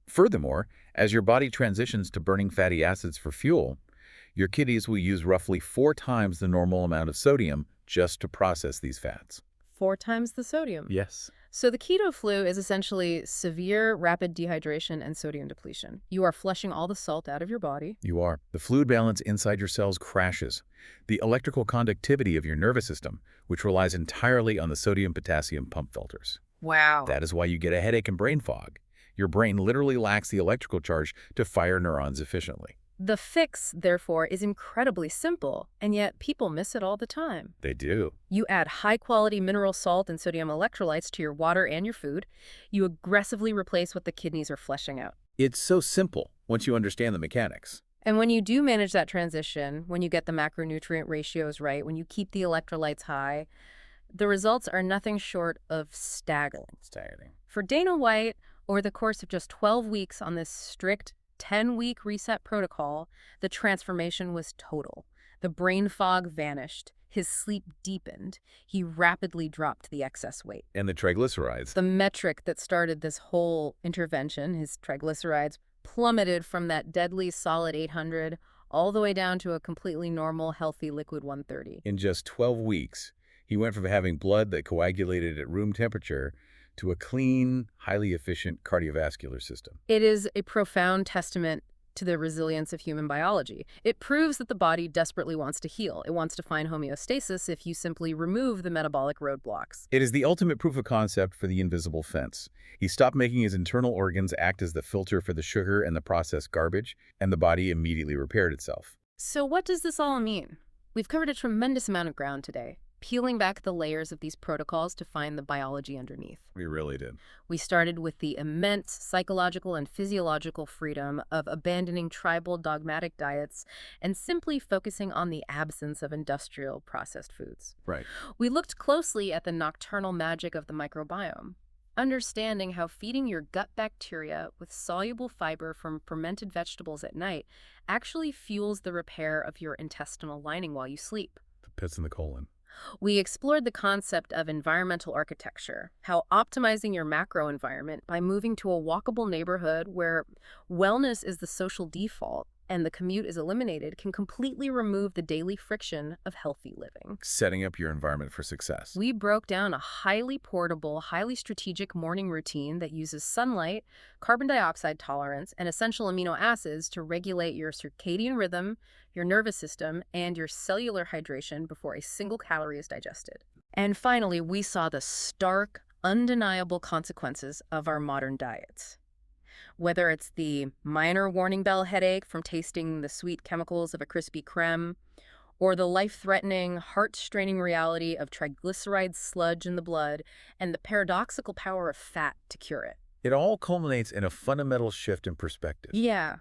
Furthermore, as your body transitions to burning fatty acids for fuel, your kidneys will use roughly 4 times the normal amount of sodium just to process these fats. 4 times the sodium. Yes. So the keto flu is essentially severe rapid dehydration and sodium depletion. You are flushing all the salt out of your body. You are. The fluid balance inside your cells crashes. The electrical conductivity of your nervous system, which relies entirely on the sodium-potassium pump filters. Wow. That is why you get a headache and brain fog. Your brain literally lacks the electrical charge to fire neurons efficiently. The fix, therefore, is incredibly simple, and yet people miss it all the time. They do. You add high-quality mineral salt and sodium electrolytes to your water and your food. You aggressively replace what the kidneys are flushing out. It's so simple once you understand the mechanics. And when you do manage that transition, when you get the macronutrient ratios right, when you keep the electrolytes high, the results are nothing short of staggering. For Dana White, over the course of just 12 weeks on this strict 10-week reset protocol, the transformation was total. The brain fog vanished. His sleep deepened. He rapidly dropped the excess weight. And the triglycerides. The metric that started this whole intervention, his triglycerides, plummeted from that deadly solid 800 all the way down to a completely normal, healthy liquid 130. In just 12 weeks, he went from having blood that coagulated at room temperature to a clean, highly efficient cardiovascular system. It is a profound testament to the resilience of human biology. It proves that the body desperately wants to heal. It wants to find homeostasis if you simply remove the metabolic roadblocks. It is the ultimate proof of concept for the invisible fence. He stopped making his internal organs act as the filter for the sugar and the processed garbage, and the body immediately repaired itself. So what does this all mean? We've covered a tremendous amount of ground today, peeling back the layers of these protocols to find the biology underneath. We really did. We started with the immense psychological and physiological freedom of abandoning tribal dogmatic diets and simply focusing on the absence of industrial processed foods. Right. We looked closely at the nocturnal magic of the microbiome, understanding how feeding your gut bacteria with soluble fiber from fermented vegetables at night actually fuels the repair of your intestinal lining while you sleep. The pits in the colon. We explored the concept of environmental architecture, how optimizing your macro environment by moving to a walkable neighborhood where wellness is the social default and the commute is eliminated can completely remove the daily friction of healthy living. Setting up your environment for success. We broke down a highly portable, highly strategic morning routine that uses sunlight, carbon dioxide tolerance, and essential amino acids to regulate your circadian rhythm, your nervous system, and your cellular hydration before a single calorie is digested. And finally, we saw the stark, undeniable consequences of our modern diets. Whether it's the minor warning bell headache from tasting the sweet chemicals of a Krispy Kreme, or the life-threatening, heart-straining reality of triglyceride sludge in the blood and the paradoxical power of fat to cure it. It all culminates in a fundamental shift in perspective. Yeah,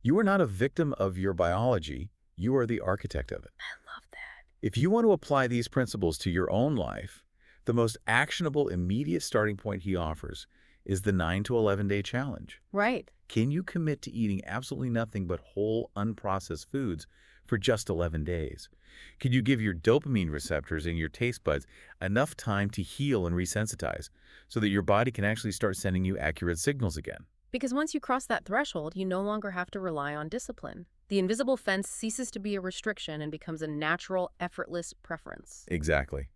You are not a victim of your biology. You are the architect of it. I love that. If you want to apply these principles to your own life, the most actionable, immediate starting point he offers is the 9 to 11-day challenge. Right. Can you commit to eating absolutely nothing but whole, unprocessed foods for just 11 days? Can you give your dopamine receptors and your taste buds enough time to heal and resensitize so that your body can actually start sending you accurate signals again? Because once you cross that threshold, you no longer have to rely on discipline. The invisible fence ceases to be a restriction and becomes a natural, effortless preference. Exactly.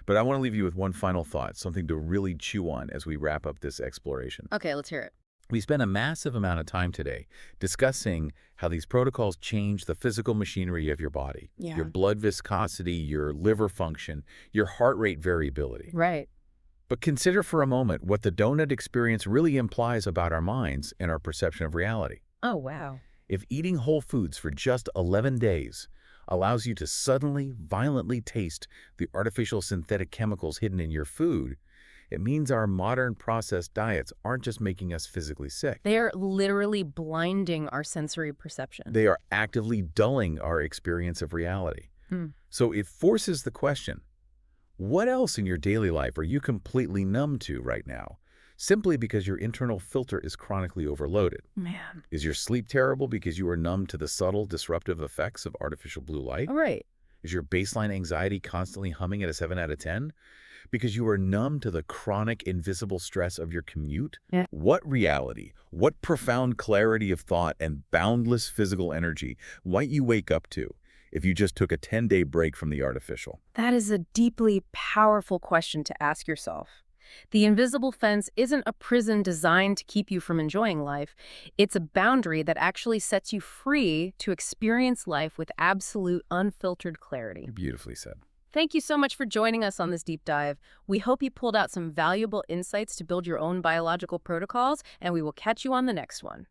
But I want to leave you with one final thought, something to really chew on as we wrap up this exploration. Okay, let's hear it. We spent a massive amount of time today discussing how these protocols change the physical machinery of your body, Yeah. your blood viscosity, your liver function, your heart rate variability. Right. But consider for a moment what the donut experience really implies about our minds and our perception of reality. Oh, wow. If eating whole foods for just 11 days allows you to suddenly, violently taste the artificial synthetic chemicals hidden in your food, it means our modern processed diets aren't just making us physically sick. They are literally blinding our sensory perception. They are actively dulling our experience of reality. Hmm. So it forces the question, what else in your daily life are you completely numb to right now, simply because your internal filter is chronically overloaded? Man. Is your sleep terrible because you are numb to the subtle, disruptive effects of artificial blue light? All right. Is your baseline anxiety constantly humming at a 7 out of 10? Because you are numb to the chronic, invisible stress of your commute? Yeah. What reality, what profound clarity of thought and boundless physical energy might you wake up to if you just took a 10-day break from the artificial? That is a deeply powerful question to ask yourself. The invisible fence isn't a prison designed to keep you from enjoying life. It's a boundary that actually sets you free to experience life with absolute, unfiltered clarity. Beautifully said. Thank you so much for joining us on this deep dive. We hope you pulled out some valuable insights to build your own biological protocols, and we will catch you on the next one.